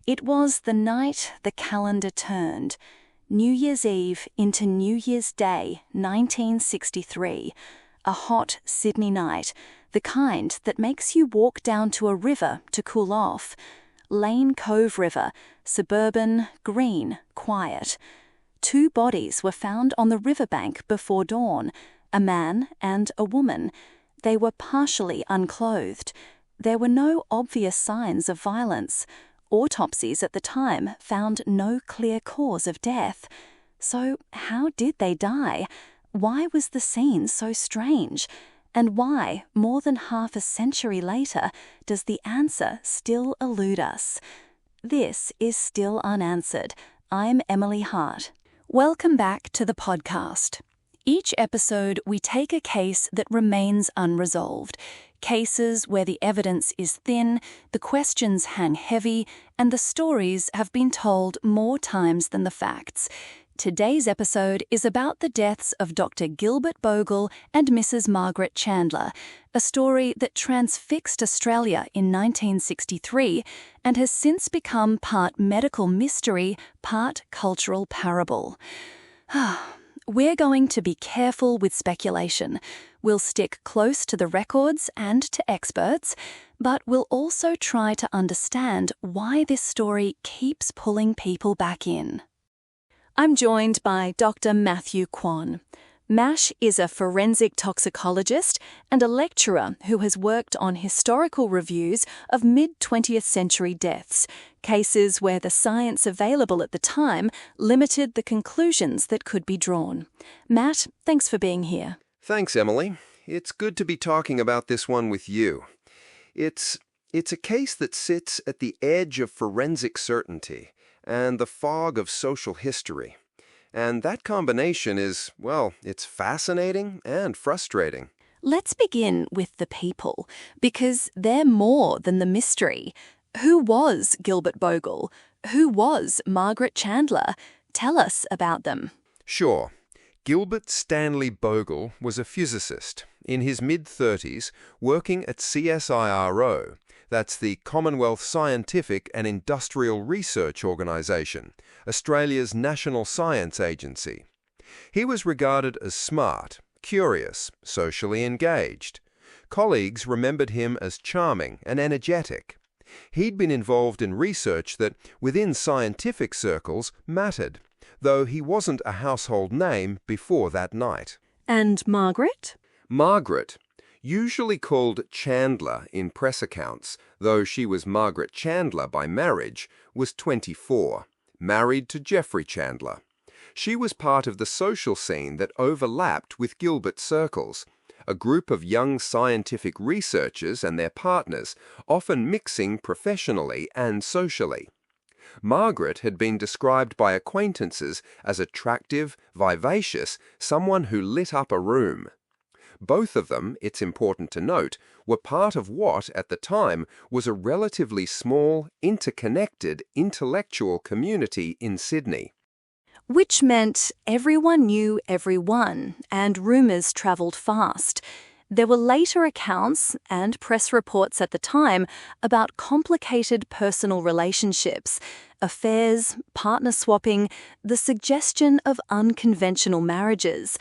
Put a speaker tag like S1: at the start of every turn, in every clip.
S1: It was the night the calendar turned. New Year's Eve into New Year's Day, 1963. A hot Sydney night, the kind that makes you walk down to a river to cool off. Lane Cove River, suburban, green, quiet. 2 bodies were found on the riverbank before dawn, a man and a woman. They were partially unclothed. There were no obvious signs of violence. Autopsies at the time found no clear cause of death. So how did they die? Why was the scene so strange? And why, more than half a century later, does the answer still elude us? This is Still Unanswered. I'm Emily Hart. Welcome back to the podcast. Each episode, we take a case that remains unresolved. Cases where the evidence is thin, the questions hang heavy, and the stories have been told more times than the facts. Today's episode is about the deaths of Dr. Gilbert Bogle and Mrs. Margaret Chandler, a story that transfixed Australia in 1963 and has since become part medical mystery, part cultural parable. We're going to be careful with speculation. We'll stick close to the records and to experts, but we'll also try to understand why this story keeps pulling people back in. I'm joined by Dr. Matthew Kwan. Mash is a forensic toxicologist and a lecturer who has worked on historical reviews of mid-20th century deaths, cases where the science available at the time limited the conclusions that could be drawn. Matt, thanks for being here.
S2: Thanks, Emily. It's good to be talking about this one with you. It's a case that sits at the edge of forensic certainty and the fog of social history. And that combination is, well, it's fascinating and frustrating.
S1: Let's begin with the people, because they're more than the mystery. Who was Gilbert Bogle? Who was Margaret Chandler? Tell us about them.
S2: Sure. Gilbert Stanley Bogle was a physicist in his mid-30s working at CSIRO. That's the Commonwealth Scientific and Industrial Research Organisation, Australia's national science agency. He was regarded as smart, curious, socially engaged. Colleagues remembered him as charming and energetic. He'd been involved in research that, within scientific circles, mattered, though he wasn't a household name before that night.
S1: And Margaret?
S2: Margaret, usually called Chandler in press accounts, though she was Margaret Chandler by marriage, was 24, married to Geoffrey Chandler. She was part of the social scene that overlapped with Gilbert's circles, a group of young scientific researchers and their partners, often mixing professionally and socially. Margaret had been described by acquaintances as attractive, vivacious, someone who lit up a room. Both of them, it's important to note, were part of what, at the time, was a relatively small, interconnected, intellectual community in Sydney.
S1: Which meant everyone knew everyone, and rumours travelled fast. There were later accounts and press reports at the time about complicated personal relationships, affairs, partner swapping, the suggestion of unconventional marriages.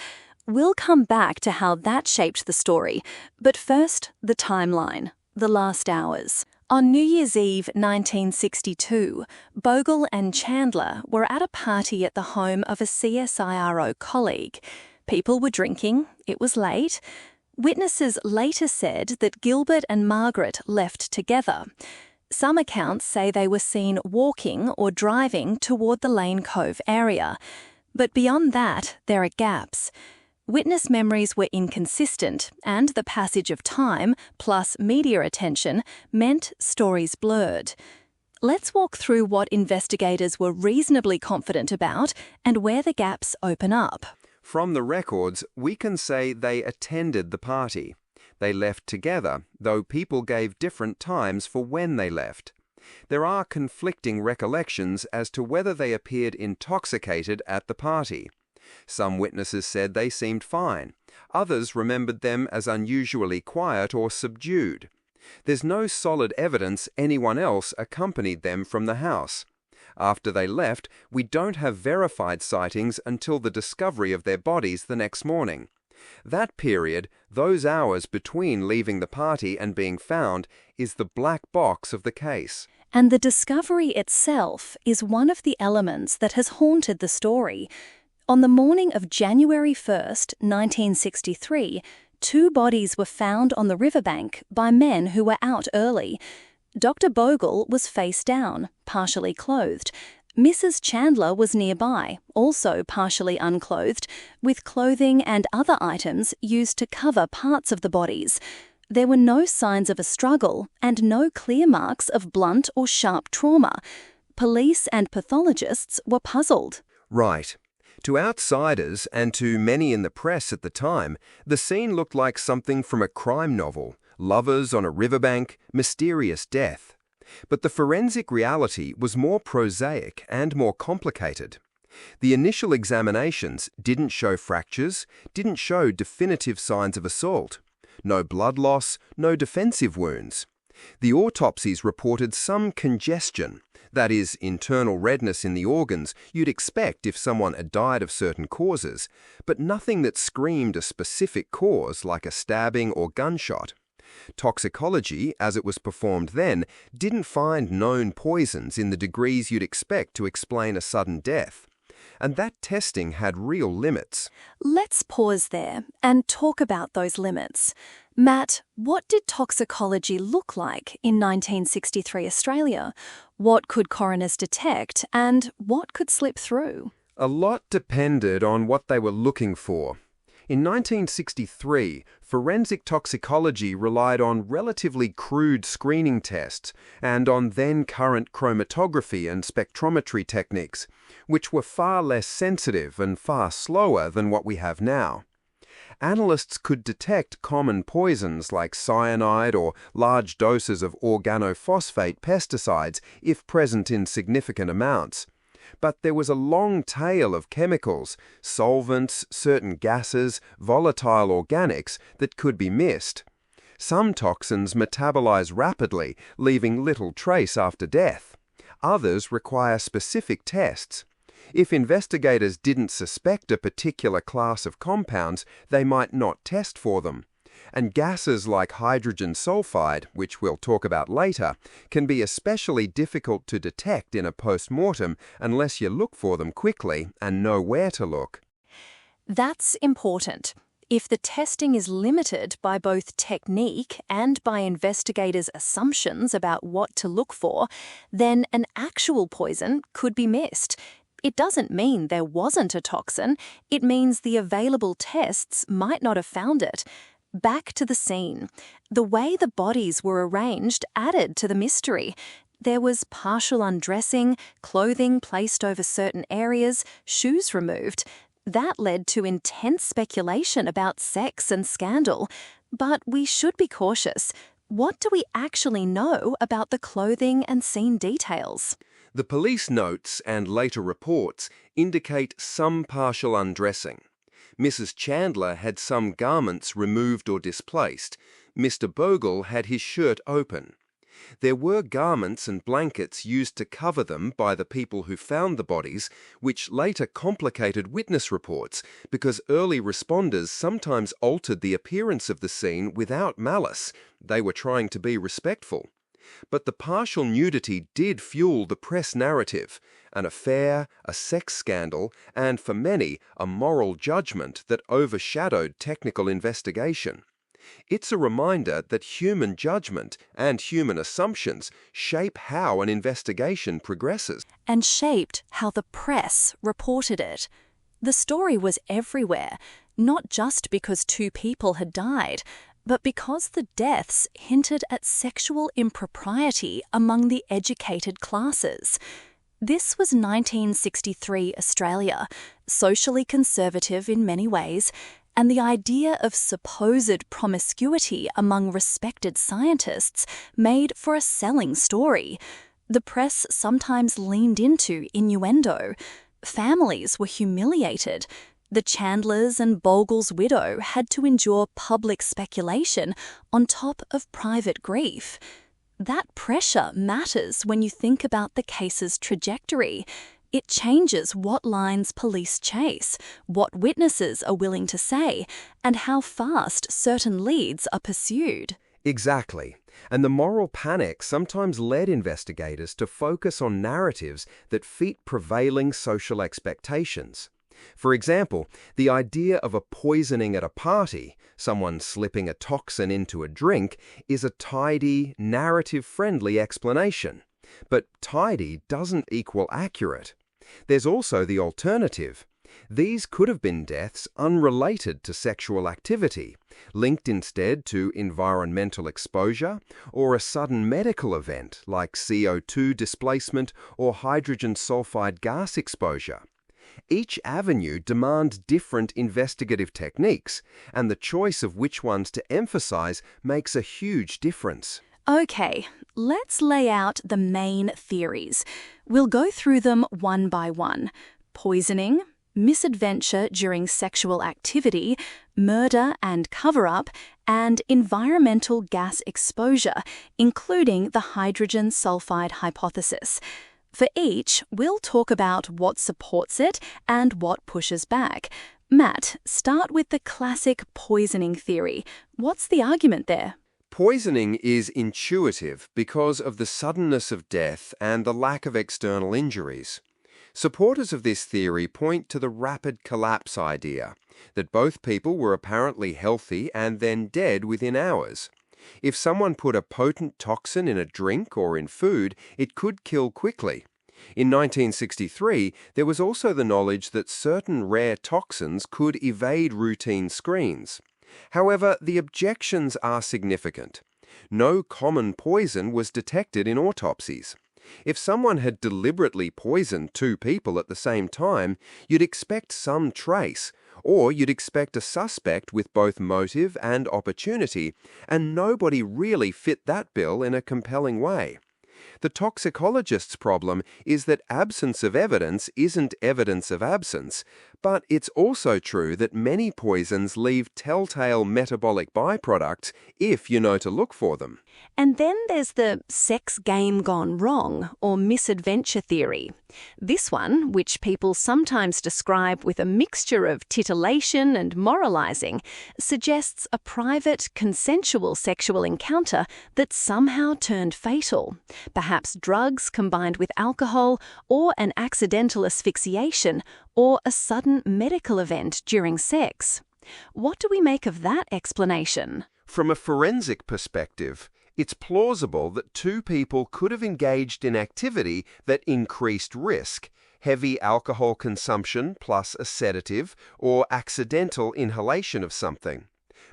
S1: We'll come back to how that shaped the story, but first, the timeline, the last hours. On New Year's Eve 1962, Bogle and Chandler were at a party at the home of a CSIRO colleague. People were drinking, it was late. Witnesses later said that Gilbert and Margaret left together. Some accounts say they were seen walking or driving toward the Lane Cove area. But beyond that, there are gaps. Witness memories were inconsistent, and the passage of time, plus media attention, meant stories blurred. Let's walk through what investigators were reasonably confident about and where the gaps open up.
S2: From the records, we can say they attended the party. They left together, though people gave different times for when they left. There are conflicting recollections as to whether they appeared intoxicated at the party. Some witnesses said they seemed fine. Others remembered them as unusually quiet or subdued. There's no solid evidence anyone else accompanied them from the house. After they left, we don't have verified sightings until the discovery of their bodies the next morning. That period, those hours between leaving the party and being found, is the black box of the case.
S1: And the discovery itself is one of the elements that has haunted the story. On the morning of January 1st, 1963, 2 bodies were found on the riverbank by men who were out early. Dr. Bogle was face down, partially clothed. Mrs. Chandler was nearby, also partially unclothed, with clothing and other items used to cover parts of the bodies. There were no signs of a struggle and no clear marks of blunt or sharp trauma. Police and pathologists were puzzled.
S2: Right. To outsiders and to many in the press at the time, the scene looked like something from a crime novel: lovers on a riverbank, mysterious death. But the forensic reality was more prosaic and more complicated. The initial examinations didn't show fractures, didn't show definitive signs of assault. No blood loss, no defensive wounds. The autopsies reported some congestion, that is, internal redness in the organs you'd expect if someone had died of certain causes, but nothing that screamed a specific cause like a stabbing or gunshot. Toxicology, as it was performed then, didn't find known poisons in the degrees you'd expect to explain a sudden death. And that testing had real limits.
S1: Let's pause there and talk about those limits. Matt, what did toxicology look like in 1963 Australia? What could coroners detect and what could slip through?
S2: A lot depended on what they were looking for. In 1963, forensic toxicology relied on relatively crude screening tests and on then-current chromatography and spectrometry techniques, which were far less sensitive and far slower than what we have now. Analysts could detect common poisons like cyanide or large doses of organophosphate pesticides if present in significant amounts. But there was a long tail of chemicals, solvents, certain gases, volatile organics that could be missed. Some toxins metabolize rapidly, leaving little trace after death. Others require specific tests. If investigators didn't suspect a particular class of compounds, they might not test for them. And gases like hydrogen sulfide, which we'll talk about later, can be especially difficult to detect in a post-mortem unless you look for them quickly and know where to look.
S1: That's important. If the testing is limited by both technique and by investigators' assumptions about what to look for, then an actual poison could be missed. It doesn't mean there wasn't a toxin. It means the available tests might not have found it. Back to the scene. The way the bodies were arranged added to the mystery. There was partial undressing, clothing placed over certain areas, shoes removed. That led to intense speculation about sex and scandal. But we should be cautious. What do we actually know about the clothing and scene details?
S2: The police notes and later reports indicate some partial undressing. Mrs. Chandler had some garments removed or displaced. Mr. Bogle had his shirt open. There were garments and blankets used to cover them by the people who found the bodies, which later complicated witness reports because early responders sometimes altered the appearance of the scene without malice. They were trying to be respectful. But the partial nudity did fuel the press narrative, an affair, a sex scandal, and for many, a moral judgment that overshadowed technical investigation. It's a reminder that human judgment and human assumptions shape how an investigation progresses.
S1: And shaped how the press reported it. The story was everywhere, not just because 2 people had died, but because the deaths hinted at sexual impropriety among the educated classes. This was 1963 Australia, socially conservative in many ways, and the idea of supposed promiscuity among respected scientists made for a selling story. The press sometimes leaned into innuendo. Families were humiliated. The Chandlers and Bogle's widow had to endure public speculation on top of private grief. That pressure matters when you think about the case's trajectory. It changes what lines police chase, what witnesses are willing to say, and how fast certain leads are pursued.
S2: Exactly. And the moral panic sometimes led investigators to focus on narratives that fit prevailing social expectations. For example, the idea of a poisoning at a party, someone slipping a toxin into a drink, is a tidy, narrative-friendly explanation. But tidy doesn't equal accurate. There's also the alternative. These could have been deaths unrelated to sexual activity, linked instead to environmental exposure or a sudden medical event like CO2 displacement or hydrogen sulfide gas exposure. Each avenue demands different investigative techniques, and the choice of which ones to emphasize makes a huge difference.
S1: Okay, let's lay out the main theories. We'll go through them one by one. Poisoning, misadventure during sexual activity, murder and cover-up, and environmental gas exposure, including the hydrogen sulfide hypothesis. For each, we'll talk about what supports it and what pushes back. Matt, start with the classic poisoning theory. What's the argument there?
S2: Poisoning is intuitive because of the suddenness of death and the lack of external injuries. Supporters of this theory point to the rapid collapse idea, that both people were apparently healthy and then dead within hours. If someone put a potent toxin in a drink or in food, it could kill quickly. In 1963, there was also the knowledge that certain rare toxins could evade routine screens. However, the objections are significant. No common poison was detected in autopsies. If someone had deliberately poisoned two people at the same time, you'd expect some trace, or you'd expect a suspect with both motive and opportunity, and nobody really fit that bill in a compelling way. The toxicologist's problem is that absence of evidence isn't evidence of absence, but it's also true that many poisons leave telltale metabolic byproducts if you know to look for them.
S1: And then there's the sex game gone wrong, or misadventure theory. This one, which people sometimes describe with a mixture of titillation and moralizing, suggests a private, consensual sexual encounter that somehow turned fatal. Perhaps drugs combined with alcohol, or an accidental asphyxiation, or a sudden medical event during sex. What do we make of that explanation?
S2: From a forensic perspective, it's plausible that two people could have engaged in activity that increased risk, heavy alcohol consumption plus a sedative, or accidental inhalation of something.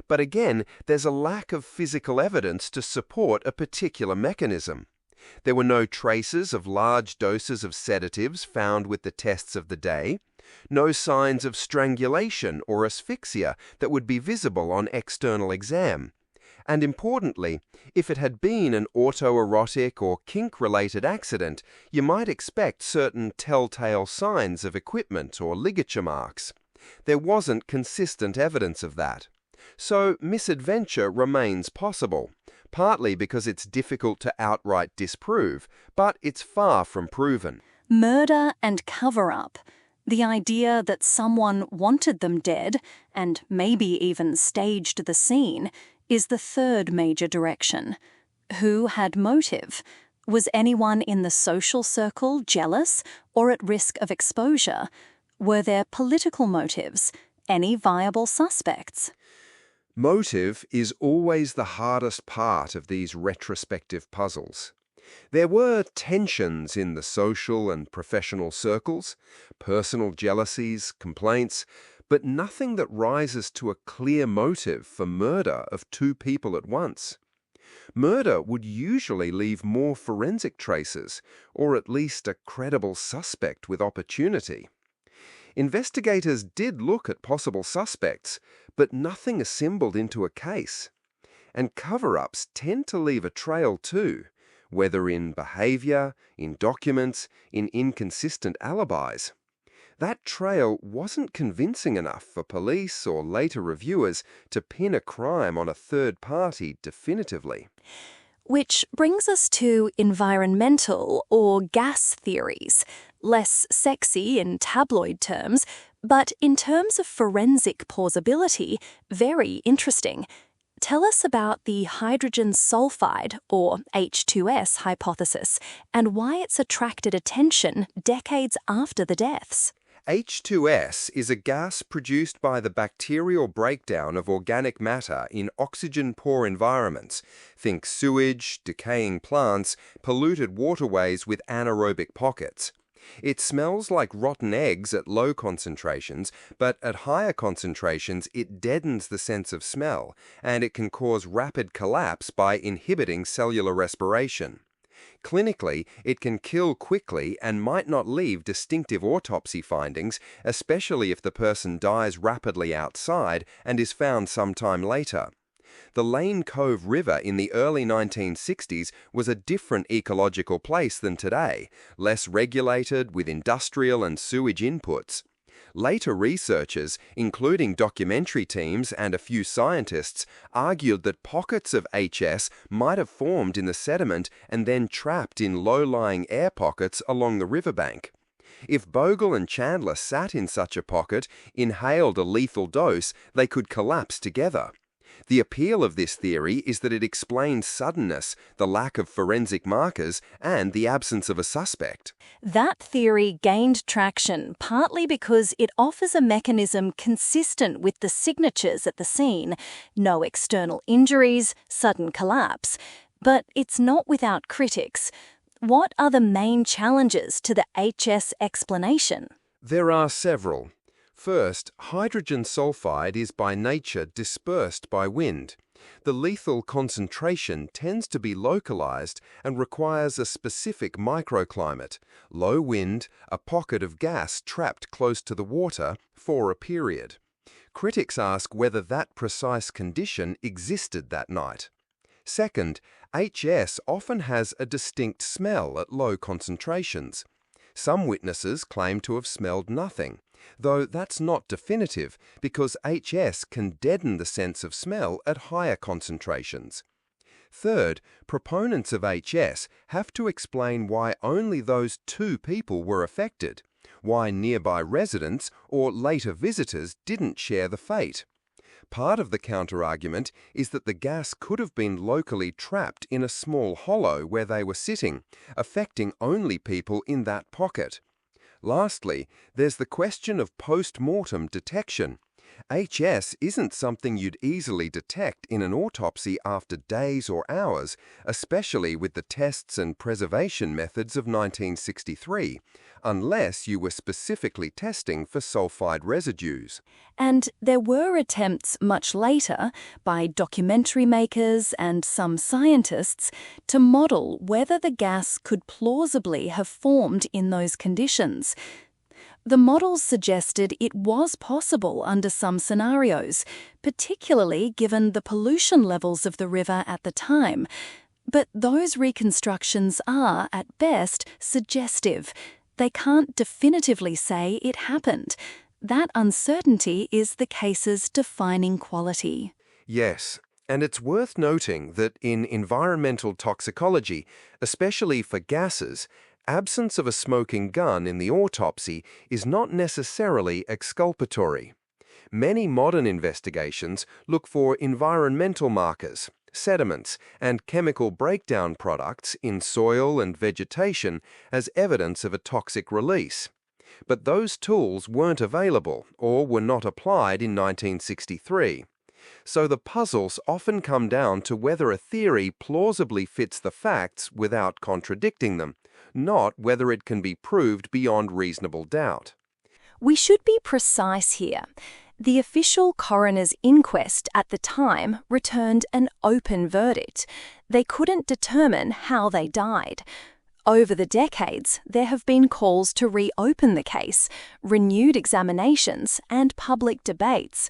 S2: But again, there's a lack of physical evidence to support a particular mechanism. There were no traces of large doses of sedatives found with the tests of the day, no signs of strangulation or asphyxia that would be visible on external exam. And importantly, if it had been an autoerotic or kink-related accident, you might expect certain telltale signs of equipment or ligature marks. There wasn't consistent evidence of that. So misadventure remains possible, partly because it's difficult to outright disprove, but it's far from proven.
S1: Murder and cover-up. The idea that someone wanted them dead, and maybe even staged the scene, is the third major direction. Who had motive? Was anyone in the social circle jealous or at risk of exposure? Were there political motives? Any viable suspects?
S2: Motive is always the hardest part of these retrospective puzzles. There were tensions in the social and professional circles, personal jealousies, complaints, but nothing that rises to a clear motive for murder of two people at once. Murder would usually leave more forensic traces, or at least a credible suspect with opportunity. Investigators did look at possible suspects, but nothing assembled into a case. And cover-ups tend to leave a trail too, whether in behavior, in documents, in inconsistent alibis. That trail wasn't convincing enough for police or later reviewers to pin a crime on a third party definitively.
S1: Which brings us to environmental or gas theories. Less sexy in tabloid terms, but in terms of forensic plausibility, very interesting. Tell us about the hydrogen sulfide, or H2S, hypothesis, and why it's attracted attention decades after the deaths.
S2: H2S is a gas produced by the bacterial breakdown of organic matter in oxygen-poor environments. Think sewage, decaying plants, polluted waterways with anaerobic pockets. It smells like rotten eggs at low concentrations, but at higher concentrations it deadens the sense of smell, and it can cause rapid collapse by inhibiting cellular respiration. Clinically, it can kill quickly and might not leave distinctive autopsy findings, especially if the person dies rapidly outside and is found sometime later. The Lane Cove River in the early 1960s was a different ecological place than today, less regulated with industrial and sewage inputs. Later researchers, including documentary teams and a few scientists, argued that pockets of HS might have formed in the sediment and then trapped in low-lying air pockets along the riverbank. If Bogle and Chandler sat in such a pocket, inhaled a lethal dose, they could collapse together. The appeal of this theory is that it explains suddenness, the lack of forensic markers, and the absence of a suspect.
S1: That theory gained traction partly because it offers a mechanism consistent with the signatures at the scene: no external injuries, sudden collapse. But it's not without critics. What are the main challenges to the HS explanation?
S2: There are several. First, hydrogen sulfide is by nature dispersed by wind. The lethal concentration tends to be localized and requires a specific microclimate, low wind, a pocket of gas trapped close to the water for a period. Critics ask whether that precise condition existed that night. Second, HS often has a distinct smell at low concentrations. Some witnesses claim to have smelled nothing, though that's not definitive because HS can deaden the sense of smell at higher concentrations. Third, proponents of HS have to explain why only those two people were affected, why nearby residents or later visitors didn't share the fate. Part of the counterargument is that the gas could have been locally trapped in a small hollow where they were sitting, affecting only people in that pocket. Lastly, there's the question of post-mortem detection. HS isn't something you'd easily detect in an autopsy after days or hours, especially with the tests and preservation methods of 1963, unless you were specifically testing for sulfide residues.
S1: And there were attempts much later by documentary makers and some scientists to model whether the gas could plausibly have formed in those conditions. The models suggested it was possible under some scenarios, particularly given the pollution levels of the river at the time. But those reconstructions are, at best, suggestive. They can't definitively say it happened. That uncertainty is the case's defining quality.
S2: Yes, and it's worth noting that in environmental toxicology, especially for gases, absence of a smoking gun in the autopsy is not necessarily exculpatory. Many modern investigations look for environmental markers, sediments, and chemical breakdown products in soil and vegetation as evidence of a toxic release. But those tools weren't available or were not applied in 1963. So the puzzles often come down to whether a theory plausibly fits the facts without contradicting them, not whether it can be proved beyond reasonable doubt.
S1: We should be precise here. The official coroner's inquest at the time returned an open verdict. They couldn't determine how they died. Over the decades, there have been calls to reopen the case, renewed examinations, and public debates.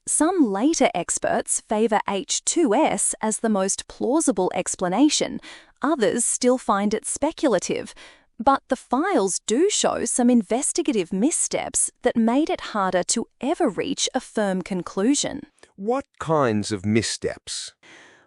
S1: Some later experts favour H2S as the most plausible explanation. Others still find it speculative. But the files do show some investigative missteps that made it harder to ever reach a firm conclusion.
S2: What kinds of missteps?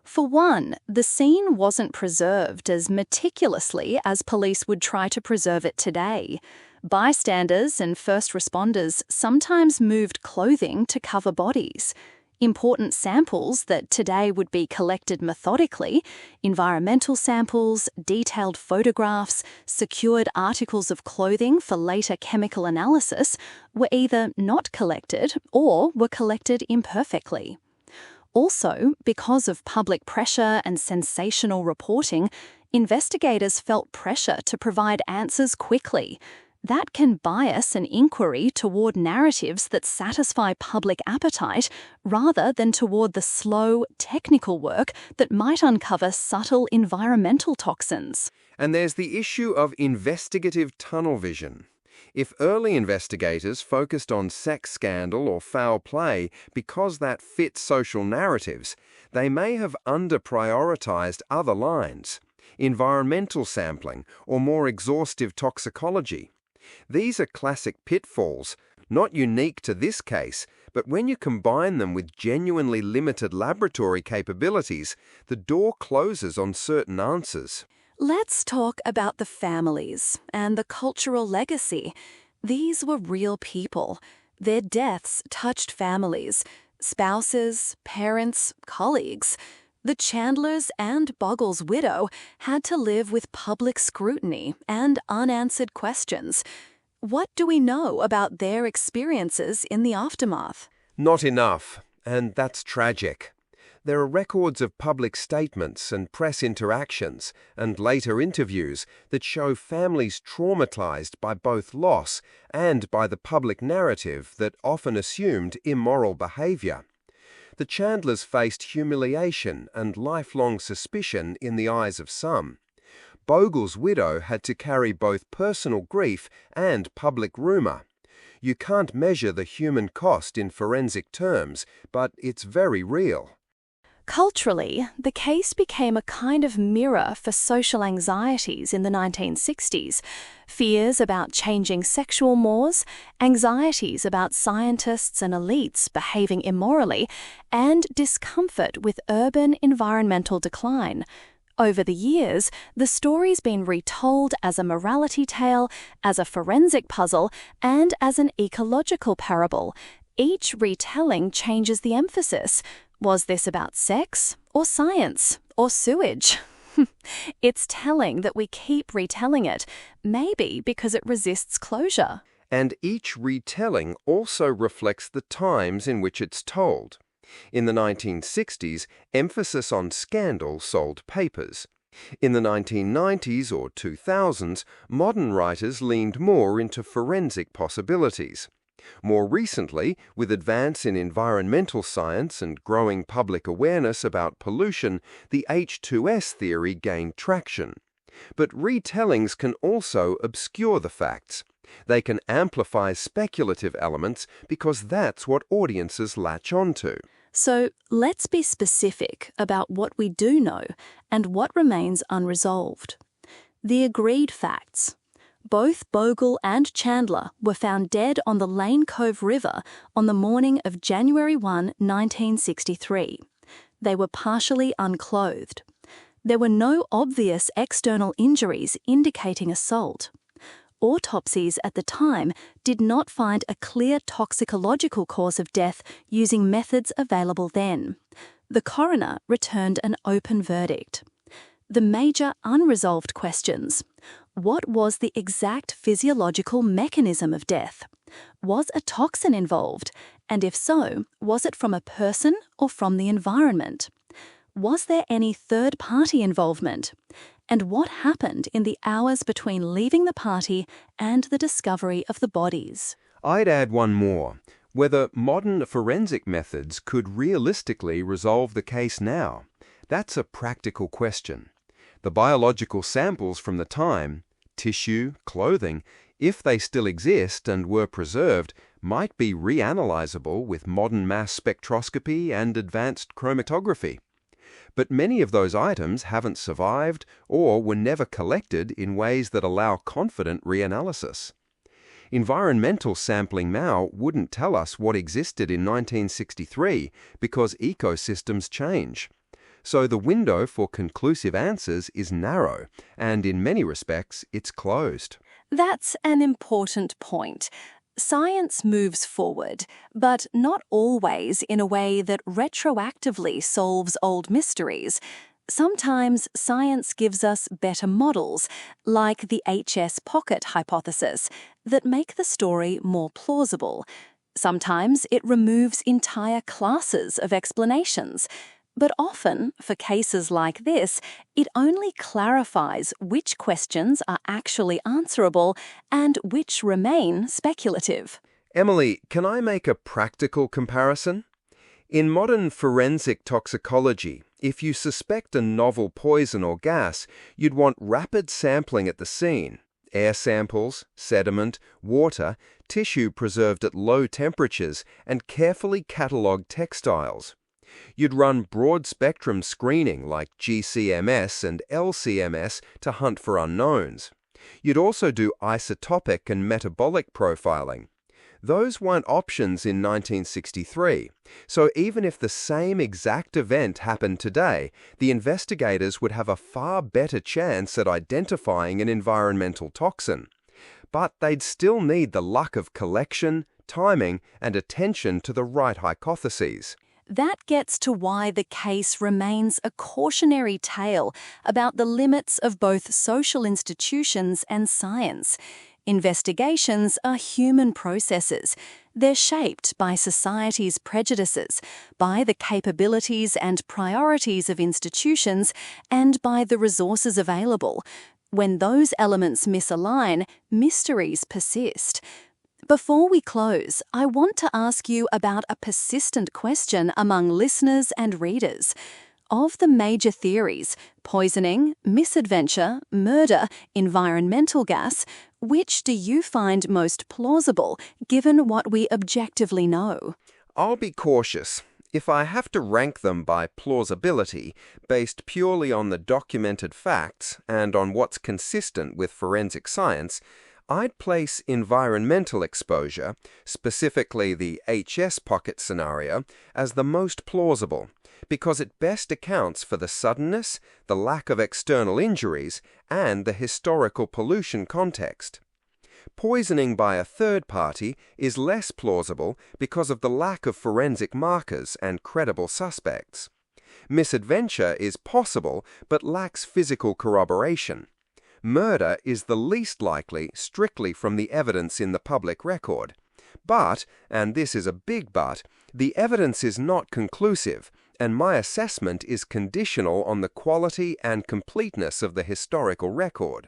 S1: For one, the scene wasn't preserved as meticulously as police would try to preserve it today. Bystanders and first responders sometimes moved clothing to cover bodies. Important samples that today would be collected methodically, environmental samples, detailed photographs, secured articles of clothing for later chemical analysis, were either not collected or were collected imperfectly. Also, because of public pressure and sensational reporting, investigators felt pressure to provide answers quickly. That can bias an inquiry toward narratives that satisfy public appetite rather than toward the slow, technical work that might uncover subtle environmental toxins.
S2: And there's the issue of investigative tunnel vision. If early investigators focused on sex scandal or foul play because that fit social narratives, they may have under-prioritized other lines, environmental sampling or more exhaustive toxicology. These are classic pitfalls, not unique to this case, but when you combine them with genuinely limited laboratory capabilities, the door closes on certain answers.
S1: Let's talk about the families and the cultural legacy. These were real people. Their deaths touched families, spouses, parents, colleagues. The Chandlers and Bogle's widow had to live with public scrutiny and unanswered questions. What do we know about their experiences in the aftermath?
S2: Not enough, and that's tragic. There are records of public statements and press interactions and later interviews that show families traumatized by both loss and by the public narrative that often assumed immoral behavior. The Chandlers faced humiliation and lifelong suspicion in the eyes of some. Bogle's widow had to carry both personal grief and public rumor. You can't measure the human cost in forensic terms, but it's very real.
S1: Culturally, the case became a kind of mirror for social anxieties in the 1960s. Fears about changing sexual mores, anxieties about scientists and elites behaving immorally, and discomfort with urban environmental decline. Over the years, the story's been retold as a morality tale, as a forensic puzzle, and as an ecological parable. Each retelling changes the emphasis. Was this about sex, or science, or sewage? It's telling that we keep retelling it, maybe because it resists closure.
S2: And each retelling also reflects the times in which it's told. In the 1960s, emphasis on scandal sold papers. In the 1990s or 2000s, modern writers leaned more into forensic possibilities. More recently, with advance in environmental science and growing public awareness about pollution, the H2S theory gained traction. But retellings can also obscure the facts. They can amplify speculative elements because that's what audiences latch onto.
S1: So let's be specific about what we do know and what remains unresolved. The agreed facts. Both Bogle and Chandler were found dead on the Lane Cove River on the morning of January 1, 1963. They were partially unclothed. There were no obvious external injuries indicating assault. Autopsies at the time did not find a clear toxicological cause of death using methods available then. The coroner returned an open verdict. The major unresolved questions. What was the exact physiological mechanism of death? Was a toxin involved? And if so, was it from a person or from the environment? Was there any third-party involvement? And what happened in the hours between leaving the party and the discovery of the bodies?
S2: I'd add one more. Whether modern forensic methods could realistically resolve the case now. That's a practical question. The biological samples from the time, tissue, clothing, if they still exist and were preserved, might be reanalyzable with modern mass spectroscopy and advanced chromatography. but many of those items haven't survived or were never collected in ways that allow confident reanalysis. Environmental sampling now wouldn't tell us what existed in 1963 because ecosystems change. So the window for conclusive answers is narrow, and in many respects, it's closed.
S1: That's an important point. Science moves forward, but not always in a way that retroactively solves old mysteries. Sometimes science gives us better models, like the HS pocket hypothesis, that make the story more plausible. Sometimes it removes entire classes of explanations. But often, for cases like this, it only clarifies which questions are actually answerable and which remain speculative.
S2: Emily, can I make a practical comparison? In modern forensic toxicology, if you suspect a novel poison or gas, you'd want rapid sampling at the scene. Air samples, sediment, water, tissue preserved at low temperatures, and carefully catalogued textiles. You'd run broad-spectrum screening like GCMS and LCMS to hunt for unknowns. You'd also do isotopic and metabolic profiling. Those weren't options in 1963, so even if the same exact event happened today, the investigators would have a far better chance at identifying an environmental toxin. But they'd still need the luck of collection, timing, and attention to the right hypotheses.
S1: That gets to why the case remains a cautionary tale about the limits of both social institutions and science. Investigations are human processes. They're shaped by society's prejudices, by the capabilities and priorities of institutions, and by the resources available. When those elements misalign, mysteries persist. Before we close, I want to ask you about a persistent question among listeners and readers. Of the major theories, poisoning, misadventure, murder, environmental gas, which do you find most plausible, given what we objectively know?
S2: I'll be cautious. If I have to rank them by plausibility, based purely on the documented facts and on what's consistent with forensic science, I'd place environmental exposure, specifically the HS pocket scenario, as the most plausible, because it best accounts for the suddenness, the lack of external injuries, and the historical pollution context. Poisoning by a third party is less plausible because of the lack of forensic markers and credible suspects. Misadventure is possible but lacks physical corroboration. Murder is the least likely strictly from the evidence in the public record. But, and this is a big but, the evidence is not conclusive, and my assessment is conditional on the quality and completeness of the historical record.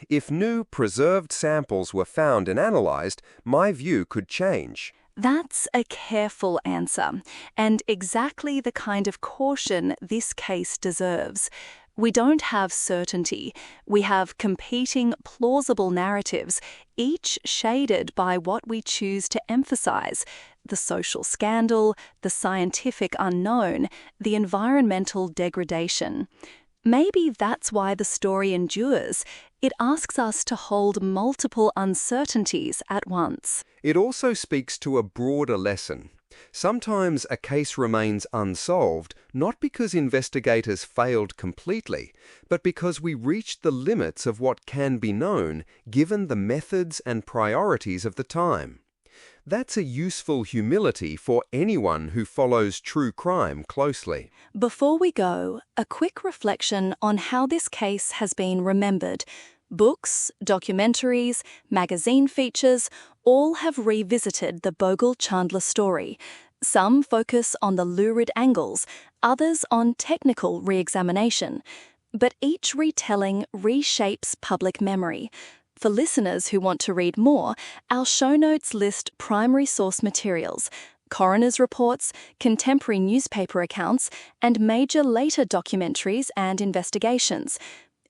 S2: If new, preserved samples were found and analyzed, my view could change.
S1: That's a careful answer, and exactly the kind of caution this case deserves. We don't have certainty. We have competing, plausible narratives, each shaded by what we choose to emphasize: the social scandal, the scientific unknown, the environmental degradation. Maybe that's why the story endures. It asks us to hold multiple uncertainties at once.
S2: It also speaks to a broader lesson. Sometimes a case remains unsolved not because investigators failed completely, but because we reached the limits of what can be known given the methods and priorities of the time. That's a useful humility for anyone who follows true crime closely.
S1: Before we go, a quick reflection on how this case has been remembered. Books, documentaries, magazine features, all have revisited the Bogle-Chandler story. Some focus on the lurid angles, others on technical re-examination. But each retelling reshapes public memory. For listeners who want to read more, our show notes list primary source materials, coroner's reports, contemporary newspaper accounts, and major later documentaries and investigations.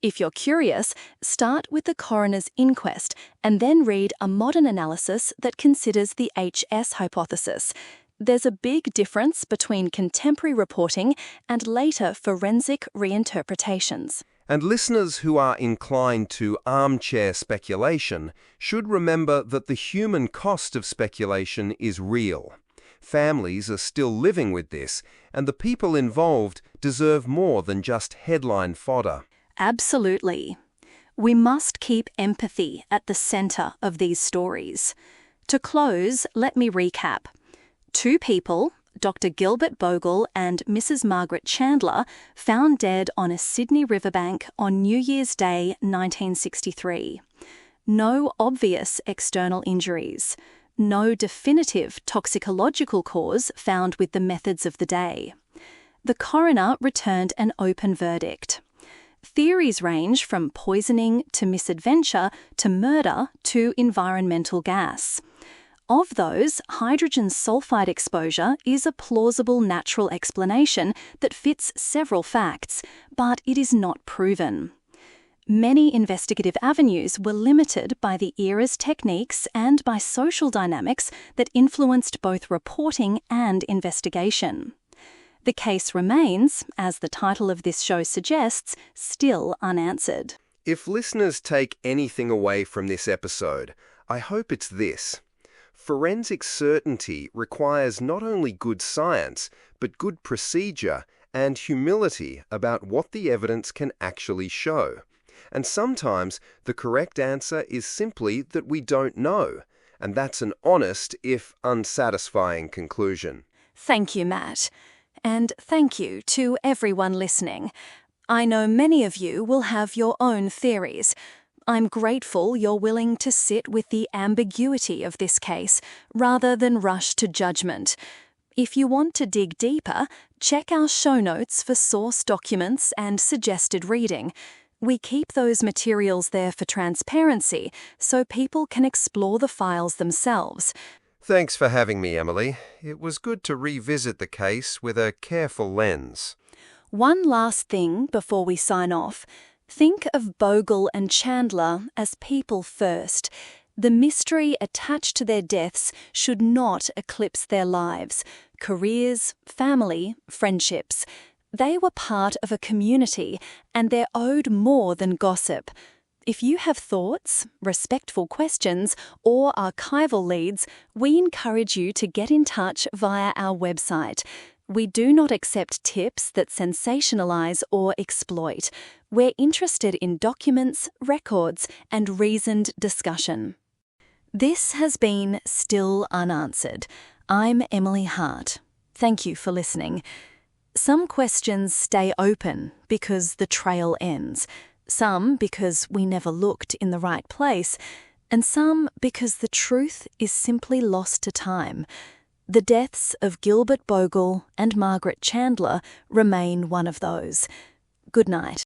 S1: If you're curious, start with the coroner's inquest and then read a modern analysis that considers the HS hypothesis. There's a big difference between contemporary reporting and later forensic reinterpretations.
S2: And listeners who are inclined to armchair speculation should remember that the human cost of speculation is real. Families are still living with this, and the people involved deserve more than just headline fodder.
S1: Absolutely. We must keep empathy at the centre of these stories. To close, let me recap. 2 people, Dr. Gilbert Bogle and Mrs. Margaret Chandler, found dead on a Sydney riverbank on New Year's Day 1963. No obvious external injuries. No definitive toxicological cause found with the methods of the day. The coroner returned an open verdict. Theories range from poisoning to misadventure to murder to environmental gas. Of those, hydrogen sulfide exposure is a plausible natural explanation that fits several facts, but it is not proven. Many investigative avenues were limited by the era's techniques and by social dynamics that influenced both reporting and investigation. The case remains, as the title of this show suggests, still unanswered.
S2: If listeners take anything away from this episode, I hope it's this. Forensic certainty requires not only good science, but good procedure and humility about what the evidence can actually show. And sometimes the correct answer is simply that we don't know, and that's an honest, if unsatisfying, conclusion.
S1: Thank you, Matt. And thank you to everyone listening. I know many of you will have your own theories. I'm grateful you're willing to sit with the ambiguity of this case rather than rush to judgment. If you want to dig deeper, check our show notes for source documents and suggested reading. We keep those materials there for transparency so people can explore the files themselves.
S2: Thanks for having me, Emily. It was good to revisit the case with a careful lens.
S1: One last thing before we sign off. Think of Bogle and Chandler as people first. The mystery attached to their deaths should not eclipse their lives, careers, family, friendships. They were part of a community, and they're owed more than gossip. If you have thoughts, respectful questions, or archival leads, we encourage you to get in touch via our website. We do not accept tips that sensationalize or exploit. We're interested in documents, records, and reasoned discussion. This has been Still Unanswered. I'm Emily Hart. Thank you for listening. Some questions stay open because the trail ends, some because we never looked in the right place, and some because the truth is simply lost to time. The deaths of Gilbert Bogle and Margaret Chandler remain one of those. Good night.